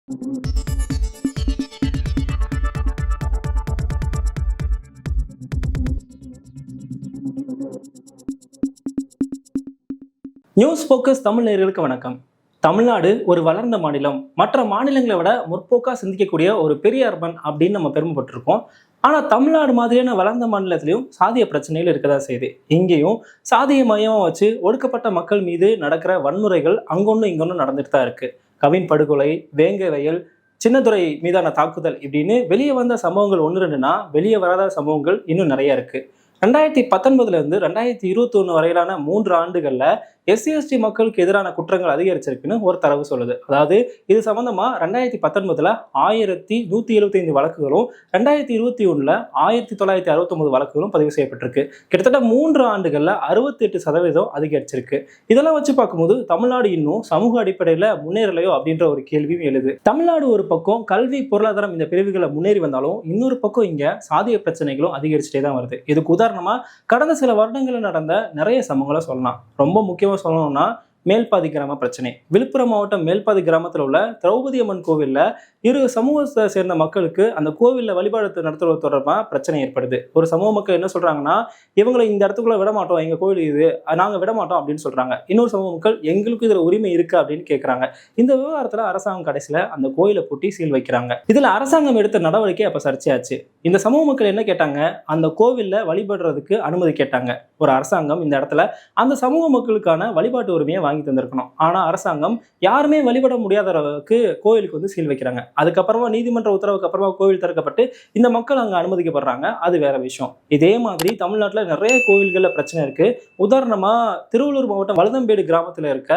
News focus Tamil நேயர்களுக்கு வணக்கம். தமிழ்நாடு ஒரு வளர்ந்த மாநிலம். மற்ற மாநிலங்களை விட முற்போக்கா சிந்திக்கக்கூடிய ஒரு பெரிய அர்பன் அப்படின்னு நம்ம பெருமைப்பட்டிருக்கோம். ஆனா தமிழ்நாடு மாதிரியான வளர்ந்த மாநிலத்திலையும் சாதிய பிரச்சனைகள் இருக்கதான் செய்யுது. இங்கேயும் சாதிய மையமா வச்சு ஒடுக்கப்பட்ட மக்கள் மீது நடக்கிற வன்முறைகள் அங்கொன்னும் இங்கொன்னும் நடந்துட்டு தான் இருக்கு. கவின் படுகொலை, வேங்கை வயல், சின்னதுரை மீதான தாக்குதல் இப்படின்னு வெளியே வந்த சம்பவங்கள் ஒன்று ரெண்டுனா வெளியே வராத சம்பவங்கள் இன்னும் நிறைய இருக்கு. 2019 இருந்து 2021 வரையிலான 3 ஆண்டுகள்ல எஸ்சி மக்களுக்கு எதிரான குற்றங்கள் அதிகரிச்சிருக்குன்னு ஒரு தரவு சொல்லுது. அதாவது இது சம்பந்தமா 2019 1175 வழக்குகளும் 2021 1969 வழக்குகளும் பதிவு செய்யப்பட்டிருக்கு. கிட்டத்தட்ட 3 ஆண்டுகள்ல 68% அதிகரிச்சிருக்கு. இதெல்லாம் வச்சு பார்க்கும்போது தமிழ்நாடு இன்னும் சமூக அடிப்படையில முன்னேறலையோ அப்படின்ற ஒரு கேள்வியும் எழுது. தமிழ்நாடு ஒரு பக்கம் கல்வி, பொருளாதாரம் இந்த பிரிவுகளை முன்னேறி வந்தாலும் இன்னொரு பக்கம் இங்க சாதிய பிரச்சனைகளும் அதிகரிச்சுட்டே தான் வருது. இதுக்கு உதாரணமா கடந்த சில வருடங்களில் நடந்த நிறைய சம்பவங்களை சொல்லலாம். ரொம்ப முக்கியமா சொல்லணும்னா மேல்பாதி கிராம பிரச்சனை. விழுப்புரம் மாவட்டம் மேல்பாதி கிராமத்தில் உள்ள திரௌபதி அம்மன் கோவில்ல இரு சமூகத்தை சேர்ந்த மக்களுக்கு அந்த கோவில்ல வழிபாடு நடத்துவது தொடர்பாக பிரச்சனை ஏற்படுது. ஒரு சமூக மக்கள் என்ன சொல்றாங்கன்னா, இவங்களை இந்த இடத்துக்குள்ள விட மாட்டோம், எங்க கோவில் இது, நாங்க விட மாட்டோம் அப்படின்னு சொல்றாங்க. இன்னொரு சமூக மக்கள் எங்களுக்கு இதுல உரிமை இருக்கு அப்படின்னு கேட்கறாங்க. இந்த விவகாரத்துல அரசாங்கம் கடைசியில அந்த கோயிலை பூட்டி சீல் வைக்கிறாங்க. இதுல அரசாங்கம் எடுத்த நடவடிக்கை அப்ப சர்ச்சையாச்சு. இந்த சமூக மக்கள் என்ன கேட்டாங்க, அந்த கோவில்ல வழிபடுறதுக்கு அனுமதி கேட்டாங்க. ஒரு அரசாங்கம் இந்த இடத்துல அந்த சமூக மக்களுக்கான வழிபாட்டு உரிமையை வாங்கி தந்திருக்கணும். ஆனா அரசாங்கம் யாருமே வழிபட முடியாத அளவுக்கு கோயிலுக்கு வந்து சீல் வைக்கிறாங்க. அதுக்கப்புறமா நீதிமன்ற உத்தரவுக்கு அப்புறமா கோவில் திறக்கப்பட்டு இந்த மக்கள் அங்க அனுமதிக்கப்படுறாங்க. அது வேற விஷயம். இதே மாதிரி தமிழ்நாட்டுல நிறைய கோவில்கள்ல பிரச்சனை இருக்கு. உதாரணமா திருவள்ளூர் மாவட்டம் வலதம்பேடு கிராமத்துல இருக்க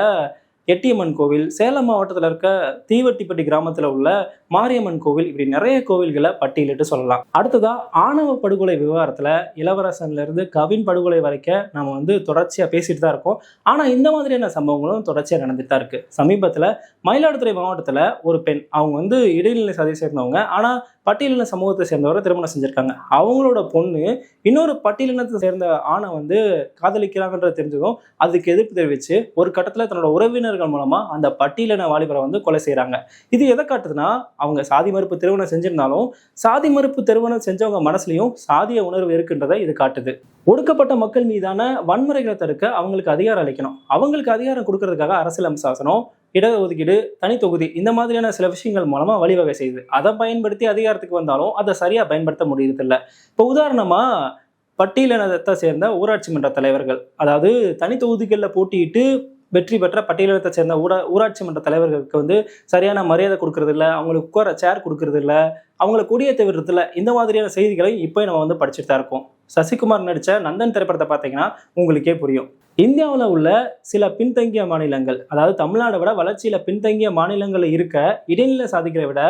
எட்டியம்மன் கோவில், சேலம் மாவட்டத்தில் இருக்க தீவட்டிப்பட்டி கிராமத்தில் உள்ள மாரியம்மன் கோவில், இப்படி நிறைய கோவில்களை பட்டியலிட்டு சொல்லலாம். அடுத்ததா ஆணவ படுகொலை விவகாரத்துல இளவரசன்ல இருந்து கவின் படுகொலை வரைக்கும் நம்ம வந்து தொடர்ச்சியா பேசிட்டு தான் இருக்கோம். ஆனா இந்த மாதிரியான சம்பவங்களும் தொடர்ச்சியா நடந்துட்டு தான் இருக்கு. சமீபத்துல மயிலாடுதுறை மாவட்டத்துல ஒரு பெண், அவங்க வந்து இடைநிலை சாதியை சேர்ந்தவங்க, ஆனா பட்டியலின சமூகத்தை சேர்ந்தவரை திருமணம் செஞ்சிருக்காங்க. அவங்களோட பொண்ணு இன்னொரு பட்டியலினத்தை சேர்ந்த ஆணை வந்து காதலிக்கிறாங்கன்றது தெரிஞ்சதும் அதுக்கு எதிர்ப்பு தெரிவிச்சு ஒரு கட்டத்துல தன்னோட உறவினர்கள் மூலமா அந்த பட்டியலின வாலிபரை வந்து கொலை செய்யறாங்க. இது எதை காட்டுதுன்னா, அவங்க சாதி மறுப்பு திருமணம் செஞ்சிருந்தாலும் சாதி மறுப்பு திருமணம் செஞ்சவங்க மனசுலயும் சாதிய உணர்வு இருக்குன்றதை இது காட்டுது. ஒடுக்கப்பட்ட மக்கள் மீதான வன்முறைகளை தடுக்க அவங்களுக்கு அதிகாரம் அளிக்கணும். அவங்களுக்கு அதிகாரம் கொடுக்கறதுக்காக அரசியல் சாசனம், இடஒதுக்கீடு, தனி தொகுதி இந்த மாதிரியான சில விஷயங்கள் மூலமா வழிவகை செய்யுது. அதை பயன்படுத்தி அதிகாரத்துக்கு வந்தாலும் அதை சரியா பயன்படுத்த முடியறது இல்லை. இப்போ உதாரணமா பட்டியலினத்தை சேர்ந்த ஊராட்சி மன்ற தலைவர்கள், அதாவது தனி தொகுதிகளில் போட்டியிட்டு வெற்றி பெற்ற பட்டியலினத்தை சேர்ந்த ஊராட்சி மன்ற தலைவர்களுக்கு வந்து சரியான மரியாதை கொடுக்கறது இல்லை, அவங்களுக்கு உட்கார சேர் கொடுக்கறது இல்லை, அவங்களை கொடியேற்ற விடுறதில்ல. இந்த மாதிரியான செய்திகளை இப்போ நம்ம வந்து படிச்சுட்டு தான் இருக்கோம். சசிகுமார் நடித்த நந்தன் திரைப்படத்தை பார்த்தீங்கன்னா உங்களுக்கே புரியும். இந்தியாவில் உள்ள சில பின்தங்கிய மாநிலங்கள், அதாவது தமிழ்நாடை விட வளர்ச்சியில் பின்தங்கிய மாநிலங்களில் இருக்க இடைநிலை சாதிகளை விட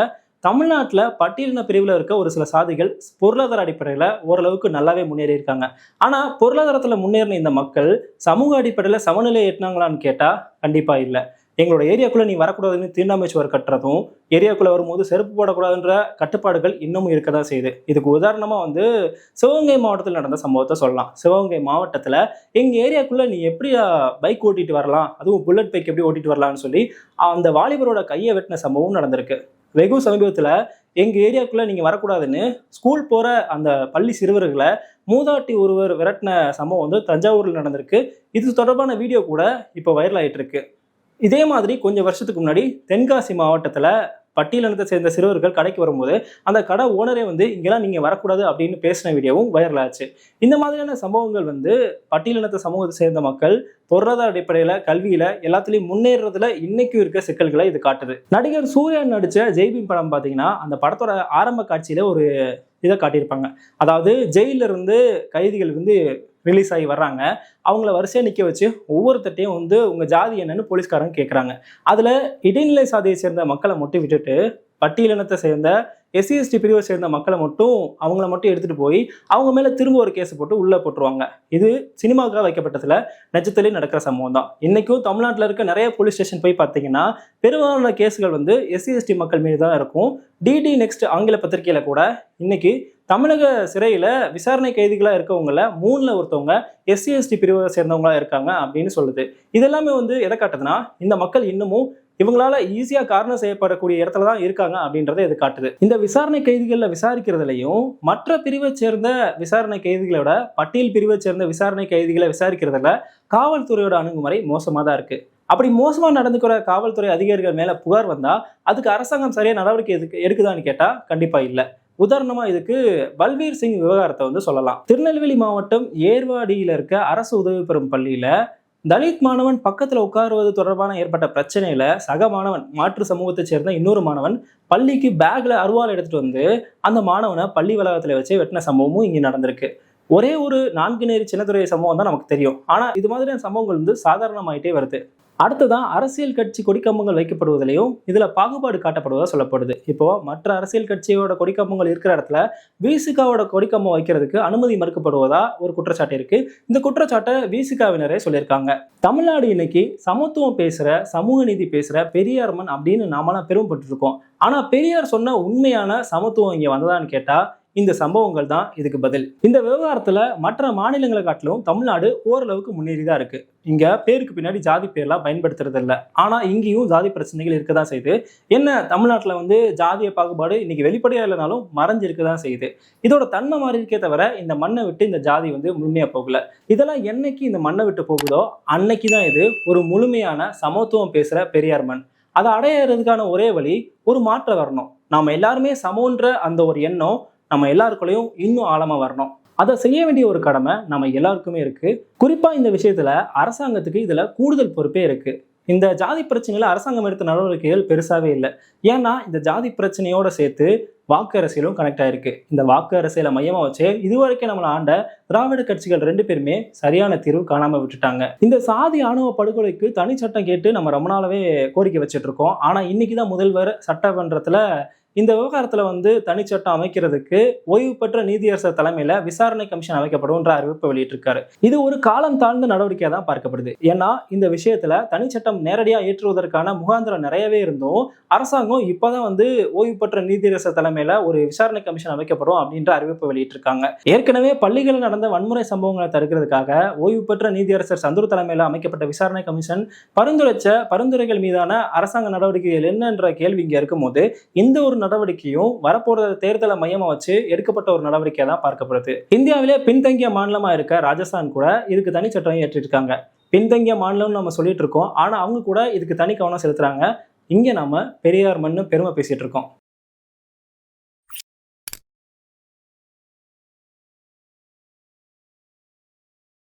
தமிழ்நாட்டில் பட்டியலின பிரிவில் இருக்க ஒரு சில சாதிகள் பொருளாதார அடிப்படையில் ஓரளவுக்கு நல்லாவே முன்னேறி இருக்காங்க. ஆனால் பொருளாதாரத்தில் முன்னேறின இந்த மக்கள் சமூக அடிப்படையில் சமநிலை எட்டினாங்களான்னு கேட்டால் கண்டிப்பாக இல்லை. எங்களோட ஏரியாக்குள்ளே நீ வரக்கூடாதுன்னு தீண்டாமை சுவர் கட்டுறதும், ஏரியாக்குள்ளே வரும்போது செருப்பு போடக்கூடாதுன்ற கட்டுப்பாடுகள் இன்னமும் இருக்க தான் செய்யுது. இதுக்கு உதாரணமாக வந்து சிவகங்கை மாவட்டத்தில் நடந்த சம்பவத்தை சொல்லலாம். சிவகங்கை மாவட்டத்தில் எங்கள் ஏரியாக்குள்ளே நீ எப்படி பைக் ஓட்டிட்டு வரலாம், அதுவும் புல்லட் பைக் எப்படி ஓட்டிட்டு வரலான்னு சொல்லி அந்த வாலிபரோட கையை வெட்டின சம்பவம் நடந்திருக்கு. வெகு சமீபத்தில் எங்கள் ஏரியாக்குள்ளே நீங்கள் வரக்கூடாதுன்னு ஸ்கூல் போகிற அந்த பள்ளி சிறுவர்களை மூதாட்டி ஒருவர் விரட்டின சம்பவம் வந்து தஞ்சாவூரில் நடந்திருக்கு. இது தொடர்பான வீடியோ கூட இப்போ வைரல் ஆகிட்டு இருக்கு. இதே மாதிரி கொஞ்சம் வருஷத்துக்கு முன்னாடி தென்காசி மாவட்டத்தில் பட்டியலினத்தை சேர்ந்த சிறுவர்கள் கடைக்கு வரும்போது அந்த கடை ஓனரே வந்து இங்கெல்லாம் நீங்கள் வரக்கூடாது அப்படின்னு பேசின வீடியோவும் வைரல் ஆச்சு. இந்த மாதிரியான சம்பவங்கள் வந்து பட்டியலினத்தை சமூகத்தை சேர்ந்த மக்கள் பொருளாதார அடிப்படையில், கல்வியில எல்லாத்துலேயும் முன்னேறதுல இன்னைக்கும் இருக்க சிக்கல்களை இது காட்டுது. நடிகர் சூர்யா நடித்த ஜெய்பீம் படம் பார்த்தீங்கன்னா அந்த படத்தோட ஆரம்ப காட்சியில ஒரு இதை காட்டியிருப்பாங்க. அதாவது ஜெயில இருந்து கைதிகள் வந்து ரிலீஸ் ஆகி வர்றாங்க. அவங்கள வரிசையாக நிற்க வச்சு ஒவ்வொருத்தையும் வந்து உங்கள் ஜாதி என்னன்னு போலீஸ்காரங்க கேட்குறாங்க. அதில் இடைநிலை சாதியை சேர்ந்த மக்களை மட்டும் விட்டுட்டு பட்டியலினத்தை சேர்ந்த எஸ்சி பிரிவை சேர்ந்த மக்களை மட்டும் அவங்கள மட்டும் எடுத்துகிட்டு போய் அவங்க மேலே திரும்ப ஒரு கேஸ் போட்டு உள்ளே போட்டுருவாங்க. இது சினிமாவுக்காக வைக்கப்பட்டதில் நிஜத்திலே நடக்கிற சம்பவம் தான். இன்றைக்கும் தமிழ்நாட்டில் இருக்க நிறைய போலீஸ் ஸ்டேஷன் போய் பார்த்தீங்கன்னா பெரும்பாலான கேஸுகள் வந்து எஸ்சி மக்கள் மீது தான் இருக்கும். டிடி நெக்ஸ்ட் ஆங்கில பத்திரிகையில் கூட இன்னைக்கு தமிழக சிறையில் விசாரணை கைதிகளாக இருக்கவங்கள 3ல் ஒருத்தவங்க எஸ்சி பிரிவை சேர்ந்தவங்களா இருக்காங்க அப்படின்னு சொல்லுது. இதெல்லாமே வந்து எதை காட்டுதுன்னா, இந்த மக்கள் இன்னமும் இவங்களால ஈஸியா காரணம் செய்யப்படக்கூடிய இடத்துல தான் இருக்காங்க அப்படின்றத இது காட்டுது. இந்த விசாரணை கைதிகள்ல விசாரிக்கிறதுலையும் மற்ற பிரிவை சேர்ந்த விசாரணை கைதிகளோட பட்டியல் பிரிவை சேர்ந்த விசாரணை கைதிகளை விசாரிக்கிறதுல காவல்துறையோட அணுகுமுறை மோசமா தான் இருக்கு. அப்படி மோசமா நடந்துக்கிற காவல்துறை அதிகாரிகள் மேல புகார் வந்தா அதுக்கு அரசாங்கம் சரியா நடவடிக்கை எடுக்குதான்னு கேட்டா கண்டிப்பா இல்ல. உதாரணமா இதுக்கு பல்பீர் சிங் விவகாரத்தை சொல்லலாம். திருநெல்வேலி மாவட்டம் ஏர்வாடியில இருக்க அரசு உதவி பெறும் பள்ளியில தலித் மாணவன் பக்கத்துல உட்காருவது தொடர்பான ஏற்பட்ட பிரச்சனையில சக மாணவன் மாற்று சமூகத்தை சேர்ந்த இன்னொரு மாணவன் பள்ளிக்கு பேக்ல அருவாள் எடுத்துட்டு அந்த மாணவனை பள்ளி வளாகத்துல வச்சு வெட்டின சம்பவமும் இங்க நடந்திருக்கு. ஒரே ஒரு 4 நேரி சின்னத்துறை சம்பவம் தான் நமக்கு தெரியும். ஆனா இது மாதிரியான சம்பவங்கள் சாதாரணமாயிட்டே வருது. அடுத்ததான் அரசியல் கட்சி கொடிக்கம்பங்கள் வைக்கப்படுவதிலையும் இதுல பாகுபாடு காட்டப்படுவதா சொல்லப்படுது. இப்போ மற்ற அரசியல் கட்சியோட கொடிக்கம்பங்கள் இருக்கிற இடத்துல விசிகாவோட கொடிக்கம்பம் வைக்கிறதுக்கு அனுமதி மறுக்கப்படுவதா ஒரு குற்றச்சாட்டு இருக்கு. இந்த குற்றச்சாட்டை விசிகாவினரே சொல்லியிருக்காங்க. தமிழ்நாடு இன்னைக்கு சமத்துவம் பேசுற, சமூக நீதி பேசுற பெரியார் மண் அப்படின்னு நாமெல்லாம் பெருமைப்பட்டு இருக்கோம். ஆனா பெரியார் சொன்ன உண்மையான சமத்துவம் இங்க வந்ததான்னு கேட்டா இந்த சம்பவங்கள் தான் இதுக்கு பதில். இந்த விவகாரத்துல மற்ற மாநிலங்களை காட்டிலும் தமிழ்நாடு ஓரளவுக்கு முன்னேறிதான் இருக்கு. இங்க பேருக்கு பின்னாடி ஜாதி பேர்லாம் பயன்படுத்துறது இல்லை. ஆனா இங்கேயும் ஜாதி பிரச்சனைகள் இருக்கதான் செய்யுது. என்ன தமிழ்நாட்டுல ஜாதிய பாகுபாடு இன்னைக்கு வெளிப்படையா இல்லைனாலும் மறைஞ்சு இருக்கதான் செய்யுது. இதோட தன்மை மாறி இருக்கே தவிர இந்த மண்ணை விட்டு இந்த ஜாதி முழுமையா போகல. இதெல்லாம் என்னைக்கு இந்த மண்ணை விட்டு போகுதோ அன்னைக்குதான் இது ஒரு முழுமையான சமத்துவம் பேசுற பெரியார் மண். அதை அடையிறதுக்கான ஒரே வழி ஒரு மாற்றம் வரணும். நாம எல்லாருமே சமோன்ற அந்த ஒரு எண்ணம் நம்ம எல்லாருக்குள்ளேயும் இன்னும் ஆழமா வரணும். அதை செய்ய வேண்டிய ஒரு கடமை நம்ம எல்லாருக்குமே இருக்கு. குறிப்பா இந்த விஷயத்துல அரசாங்கத்துக்கு இதுல கூடுதல் பொறுப்பே இருக்கு. இந்த ஜாதி பிரச்சனையில அரசாங்கம் எடுத்த நடவடிக்கைகள் பெருசாவே இல்லை. ஏன்னா இந்த ஜாதி பிரச்சனையோட சேர்த்து வாக்கு அரசியலும் கனெக்ட் ஆயிருக்கு. இந்த வாக்கு அரசியலை மையமா வச்சு இதுவரைக்கும் நம்மளை ஆண்ட திராவிட கட்சிகள் 2 பேருமே சரியான தீர்வு காணாம விட்டுட்டாங்க. இந்த சாதி ஆணவ படுகொலைக்கு தனி சட்டம் கேட்டு நம்ம ரொம்ப நாளாவே கோரிக்கை வச்சுட்டு இருக்கோம். ஆனா இன்னைக்குதான் முதல்வர் சட்டமன்றத்துல இந்த விவகாரத்துல தனிச்சட்டம் அமைக்கிறதுக்கு ஓய்வு பெற்ற நீதியரசர் தலைமையில விசாரணை கமிஷன் அமைக்கப்படும் அறிவிப்பு வெளியிட்டிருக்காரு. இது ஒரு காலம் தாழ்ந்த நடவடிக்கையா தான் பார்க்கப்படுது. ஏன்னா இந்த விஷயத்துல தனிச்சட்டம் நேரடியா ஏற்றுவதற்கான முகாந்திரம் நிறையவே இருந்தும் அரசாங்கம் இப்பதான் ஓய்வு பெற்ற நீதியரசர் தலைமையில ஒரு விசாரணை கமிஷன் அமைக்கப்படும் அப்படின்ற அறிவிப்பு வெளியிட்டிருக்காங்க. ஏற்கனவே பள்ளிகளில் நடந்த வன்முறை சம்பவங்களை தடுக்கிறதுக்காக ஓய்வு பெற்ற நீதியரசர் சந்துரு தலைமையில அமைக்கப்பட்ட விசாரணை கமிஷன் பரிந்துரைச்ச பரிந்துரைகள் மீதான அரசாங்க நடவடிக்கைகள் என்னன்ற கேள்வி இங்க இருக்கும்போது இந்த ஒரு நடவடிக்கையும் வரப்போற தேர்தலை மையமா வச்சு எடுக்கப்பட்ட ஒரு நடவடிக்கையா தான் பார்க்கப்படுது. இந்தியாவிலே பின்தங்கிய மாநிலமா இருக்க ராஜஸ்தான் கூட இதுக்கு தனி சட்டம் ஏற்றிருக்காங்க. பின்தங்கிய மாநிலம்னு நம்ம சொல்லிட்டு இருக்கோம். ஆனா அவங்க கூட இதுக்கு தனி கவனம் செலுத்துறாங்க. இங்க நாம பெரியார் மண்ணு பெருமை பேசிட்டு இருக்கோம்.